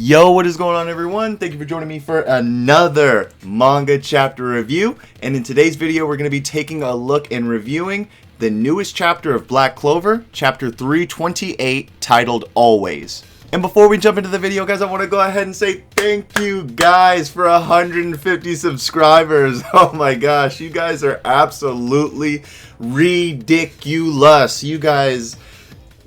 Yo, what is going on, everyone? Thank you for joining me for another manga chapter review. And in today's video, we're going to be taking a look and reviewing the newest chapter of Black Clover, chapter 328, titled Always. And before we jump into the video, guys, I want to go ahead and say thank you guys for 150 subscribers. Oh my gosh, you guys are absolutely ridiculous. You guys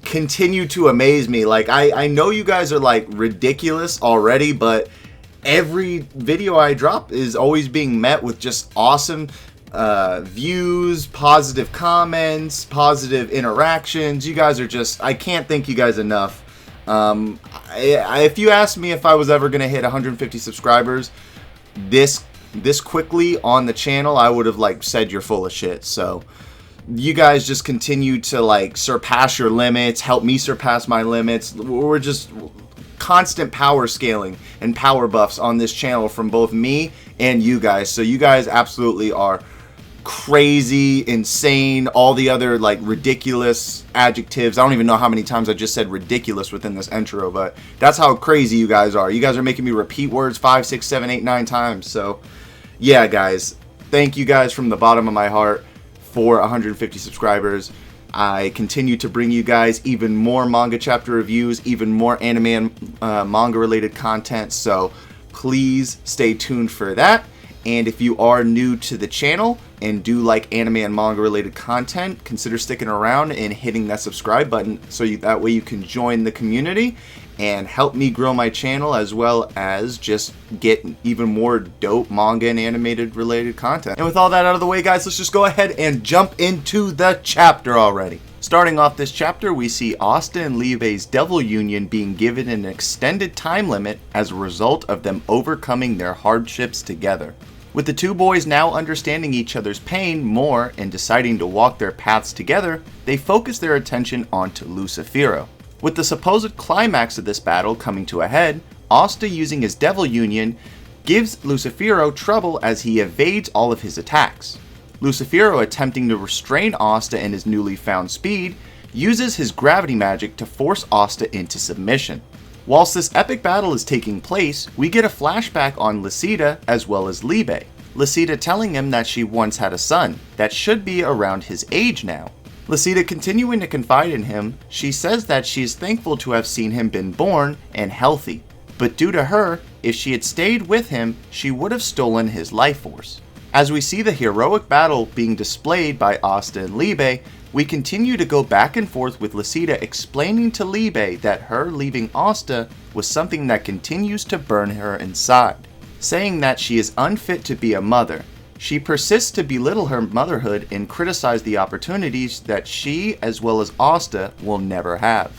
continue to amaze me. Like, I know you guys are like ridiculous already, but every video I drop is always being met with just awesome views, positive comments, positive interactions. You guys are just, I can't thank you guys enough. If you asked me if I was ever gonna hit 150 subscribers this quickly on the channel, I would have like said you're full of shit. So you guys just continue to like surpass your limits, help me surpass my limits. We're just constant power scaling and power buffs on this channel from both me and you guys. So you guys absolutely are crazy, insane, all the other like ridiculous adjectives. I don't even know how many times I just said ridiculous within this intro, but that's how crazy you guys are. You guys are making me repeat words 5, 6, 7, 8, 9 times. So yeah, guys, thank you guys from the bottom of my heart for 150 subscribers. I continue to bring you guys even more manga chapter reviews, even more anime and manga related content, so please stay tuned for that. And if you are new to the channel and do like anime and manga related content, consider sticking around and hitting that subscribe button so that way you can join the community and help me grow my channel, as well as just get even more dope manga and animated related content. And with all that out of the way, guys, let's just go ahead and jump into the chapter already. Starting off this chapter, we see Asta and LIEBE's Devil Union being given an extended time limit as a result of them overcoming their hardships together. With the two boys now understanding each other's pain more and deciding to walk their paths together, they focus their attention onto LUCIFERO. With the supposed climax of this battle coming to a head, Asta, using his Devil Union, gives LUCIFERO trouble as he evades all of his attacks. LUCIFERO, attempting to restrain Asta and his newly found speed, uses his gravity magic to force Asta into submission. Whilst this epic battle is taking place, we get a flashback on Lucida as well as LIEBE. Lucida telling him that she once had a son that should be around his age now. Lucida continuing to confide in him, she says that she is thankful to have seen him been born and healthy, but due to her, if she had stayed with him, she would have stolen his life force. As we see the heroic battle being displayed by Asta and LIEBE, we continue to go back and forth with Lucida explaining to LIEBE that her leaving Asta was something that continues to burn her inside, saying that she is unfit to be a mother. She persists to belittle her motherhood and criticize the opportunities that she, as well as Asta, will never have.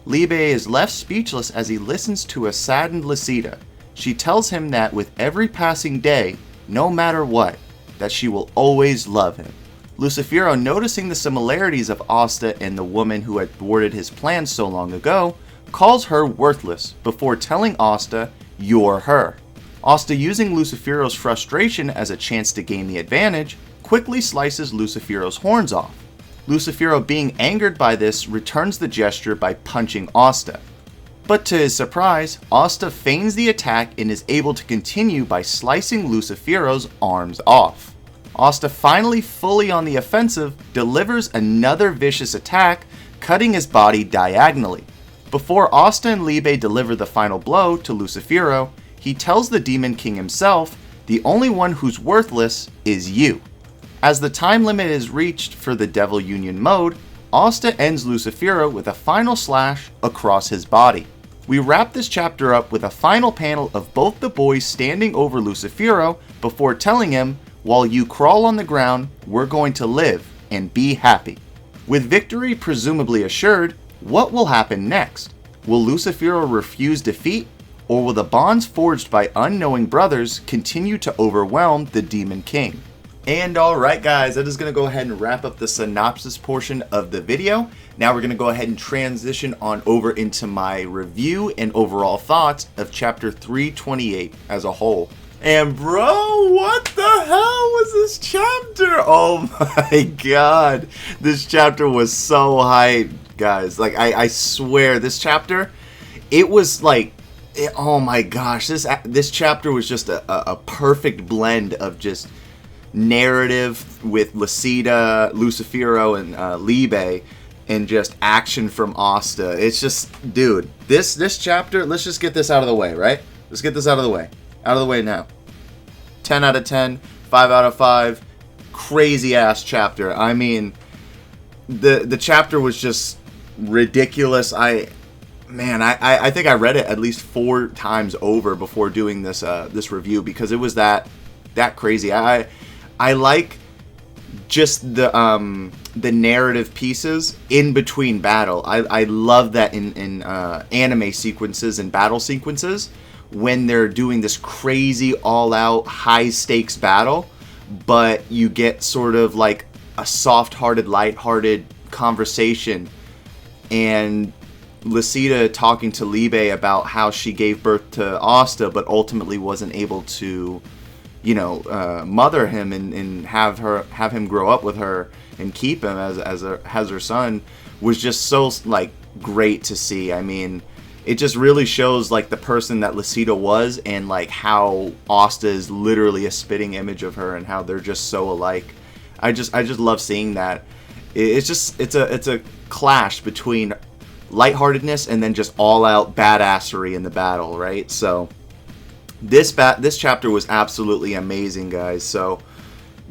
LIEBE is left speechless as he listens to a saddened Lucida. She tells him that with every passing day, no matter what, that she will always love him. LUCIFERO, noticing the similarities of Asta and the woman who had thwarted his plans so long ago, calls her worthless before telling Asta, "You're her." Asta, using LUCIFERO's frustration as a chance to gain the advantage, quickly slices LUCIFERO's horns off. LUCIFERO, being angered by this, returns the gesture by punching Asta. But to his surprise, Asta feigns the attack and is able to continue by slicing LUCIFERO's arms off. Asta, finally fully on the offensive, delivers another vicious attack, cutting his body diagonally. Before Asta and LIEBE deliver the final blow to LUCIFERO, he tells the Demon King himself, "The only one who's worthless is you." As the time limit is reached for the Devil Union mode, Asta ends LUCIFERO with a final slash across his body. We wrap this chapter up with a final panel of both the boys standing over LUCIFERO before telling him, "While you crawl on the ground, we're going to live and be happy." With victory presumably assured, what will happen next? Will LUCIFERO refuse defeat? Or will the bonds forged by unknowing brothers continue to overwhelm the Demon King? And alright guys, that is going to go ahead and wrap up the synopsis portion of the video. Now we're going to go ahead and transition on over into my review and overall thoughts of chapter 328 as a whole. And bro, what the hell was this chapter? Oh my god, this chapter was so hype, guys. Like, I swear, this chapter, it was like oh my gosh, this chapter was just a perfect blend of just narrative with Lucifero, and LIEBE, and just action from Asta. It's just, dude, this chapter, let's just get this out of the way, right? Let's get this out of the way. Out of the way now. 10 out of 10, 5 out of 5. Crazy ass chapter. I mean, the chapter was just ridiculous. I think I read it at least 4 times over before doing this review, because it was that crazy. I like just the narrative pieces in between battle. I love that in anime sequences and battle sequences, when they're doing this crazy all-out high-stakes battle, but you get sort of like a soft-hearted, light-hearted conversation, and Lucida talking to LIEBE about how she gave birth to Asta, but ultimately wasn't able to, mother him and have him grow up with her and keep him as her son, was just so like great to see. I mean, it just really shows like the person that Lucida was, and like how Asta is literally a spitting image of her, and how they're just so alike. I just love seeing that. It's a clash between lightheartedness and then just all out badassery in the battle, right? So this chapter was absolutely amazing, guys. So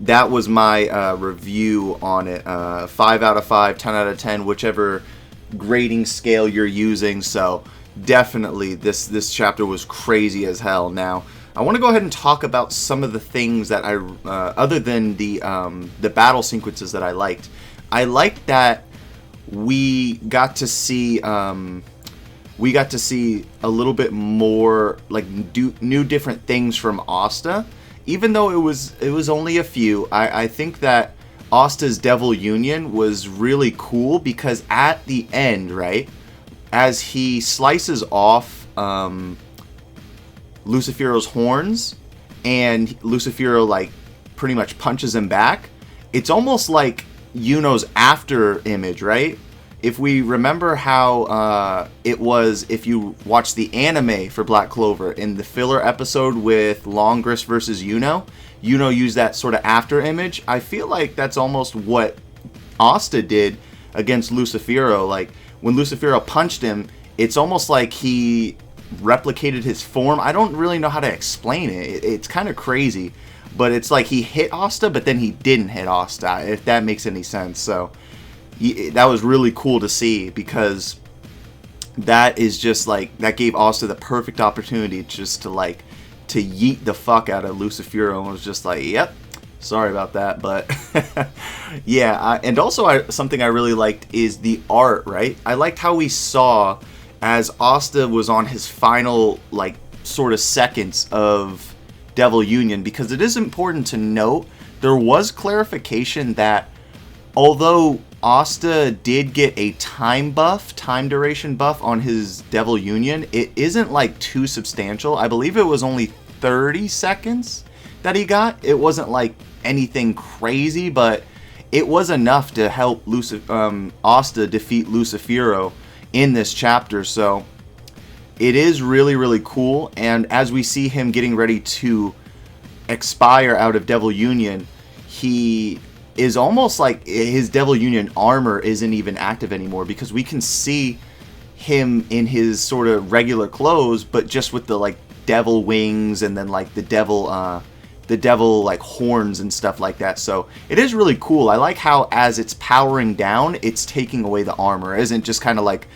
that was my review on it. 5 out of 5, 10 out of 10, whichever grading scale you're using. So definitely this chapter was crazy as hell. Now I want to go ahead and talk about some of the things that I other than the battle sequences that I liked. I liked that we got to see a little bit more like new different things from Asta, even though it was only a few. I think that Asta's Devil Union was really cool, because at the end, right, as he slices off Lucifero's horns, and Lucifero like pretty much punches him back, it's almost like Yuno's after image, right? If we remember how it was, if you watch the anime for Black Clover, in the filler episode with Longrist versus Yuno used that sort of after image. I feel like that's almost what Asta did against Lucifero. Like, when Lucifero punched him, it's almost like he replicated his form. I don't really know how to explain it. It's kind of crazy. But it's like he hit Asta, but then he didn't hit Asta, if that makes any sense. So that was really cool to see, because that is just like, that gave Asta the perfect opportunity just to yeet the fuck out of Lucifero, and was just like, yep, sorry about that. But yeah, and also something I really liked is the art, right? I liked how we saw, as Asta was on his final like sort of seconds of Devil Union, because it is important to note, there was clarification that although Asta did get a time duration buff on his Devil Union, it isn't like too substantial. I believe it was only 30 seconds that he got. It wasn't like anything crazy, but it was enough to help Asta defeat Lucifero in this chapter. So it is really, really cool. And as we see him getting ready to expire out of Devil Union, he is almost like his Devil Union armor isn't even active anymore, because we can see him in his sort of regular clothes, but just with the like devil wings, and then like the devil like horns and stuff like that. So it is really cool. I like how as it's powering down, it's taking away the armor. It isn't just kind of like,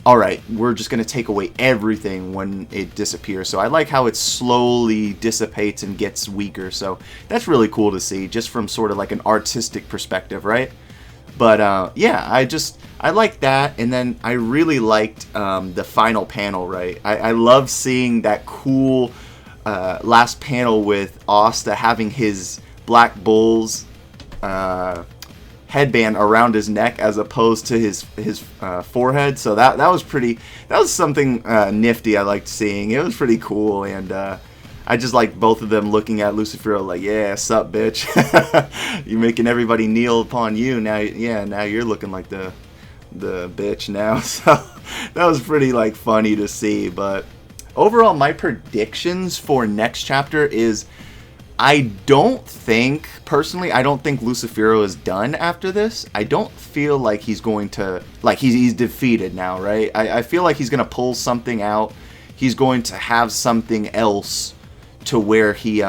all right, we're just going to take away everything when it disappears. So I like how it slowly dissipates and gets weaker. So that's really cool to see, just from sort of like an artistic perspective, right? But yeah, I like that. And then I really liked the final panel, right? I love seeing that cool last panel with Asta having his Black Bull's headband around his neck as opposed to his forehead. So that was something nifty I liked seeing. It was pretty cool, and I just liked both of them looking at Lucifero like, yeah, sup, bitch. You're making everybody kneel upon you now. Yeah, now you're looking like the bitch now. So that was pretty like funny to see. But overall, my predictions for next chapter is I don't think, personally, I don't think Lucifero is done after this. I don't feel like he's going to, like, he's defeated now, right? I feel like he's going to pull something out. He's going to have something else to where he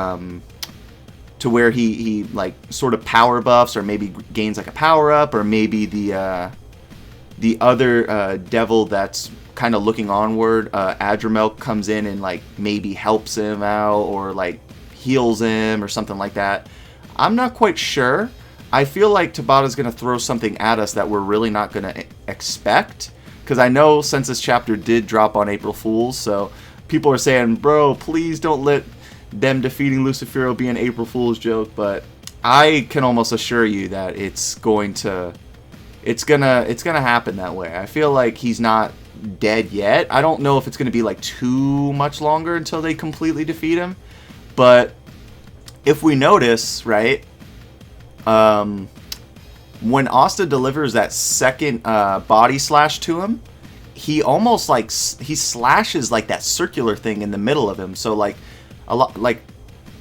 like sort of power buffs, or maybe gains like a power up, or maybe the other devil that's kind of looking onward, Adramel, comes in and like maybe helps him out, or like heals him or something like that. I'm not quite sure. I feel like Tabata's going to throw something at us that we're really not going to expect, because I know since this chapter did drop on April Fool's, so people are saying, bro, please don't let them defeating Lucifero be an April Fool's joke, but I can almost assure you that it's gonna happen that way. I feel like he's not dead yet. I don't know if it's gonna be like too much longer until they completely defeat him, but if we notice, right, when Asta delivers that second body slash to him, he almost like he slashes like that circular thing in the middle of him. So like a lot, like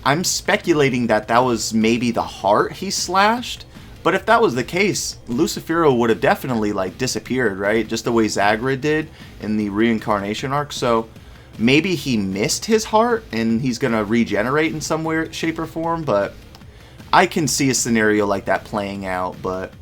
I'm speculating that was maybe the heart he slashed. But if that was the case, Lucifero would have definitely like disappeared, right? Just the way Zagra did in the reincarnation arc. So maybe he missed his heart and he's gonna regenerate in some way, shape, or form. But I can see a scenario like that playing out. But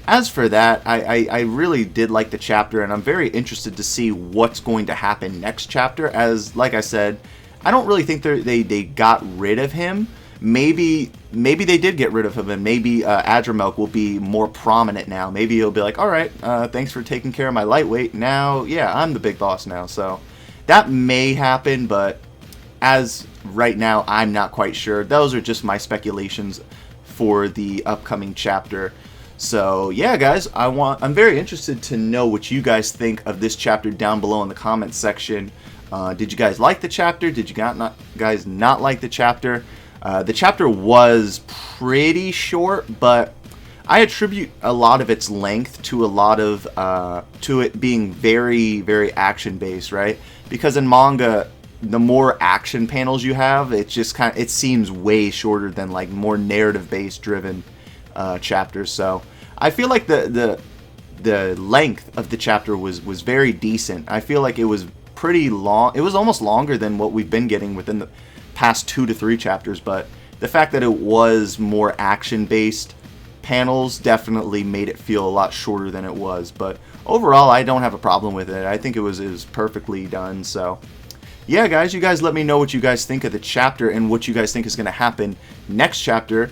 as for that, I really did like the chapter, and I'm very interested to see what's going to happen next chapter. As like I said, I don't really think they got rid of him. Maybe they did get rid of him, and maybe Adramel will be more prominent now. Maybe he'll be like, all right, thanks for taking care of my lightweight. Now, yeah, I'm the big boss now. So that may happen, but as right now, I'm not quite sure. Those are just my speculations for the upcoming chapter. So yeah, guys, I'm very interested to know what you guys think of this chapter down below in the comments section. Did you guys like the chapter? Did you guys not like the chapter? The chapter was pretty short, but I attribute a lot of its length to a lot of to it being very, very action based, right? Because in manga, the more action panels you have, it just it seems way shorter than like more narrative based driven chapters. So I feel like the length of the chapter was very decent. I feel like it was pretty long. It was almost longer than what we've been getting within the past 2 to 3 chapters, but the fact that it was more action based panels definitely made it feel a lot shorter than it was. But overall, I don't have a problem with it. I think it was perfectly done. So yeah, guys, you guys let me know what you guys think of the chapter and what you guys think is going to happen next chapter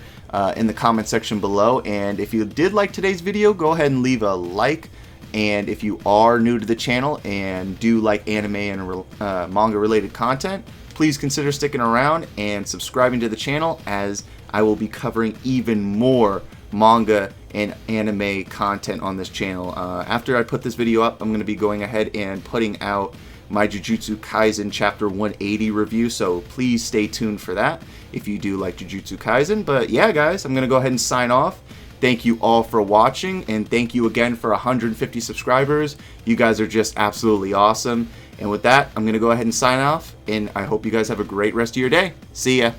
in the comment section below. And if you did like today's video, go ahead and leave a like. And if you are new to the channel and do like anime and manga related content, please consider sticking around and subscribing to the channel, as I will be covering even more manga and anime content on this channel. After I put this video up, I'm going to be going ahead and putting out my Jujutsu Kaisen Chapter 180 review, so please stay tuned for that if you do like Jujutsu Kaisen. But yeah, guys, I'm going to go ahead and sign off. Thank you all for watching, and thank you again for 150 subscribers. You guys are just absolutely awesome. And with that, I'm going to go ahead and sign off, and I hope you guys have a great rest of your day. See ya.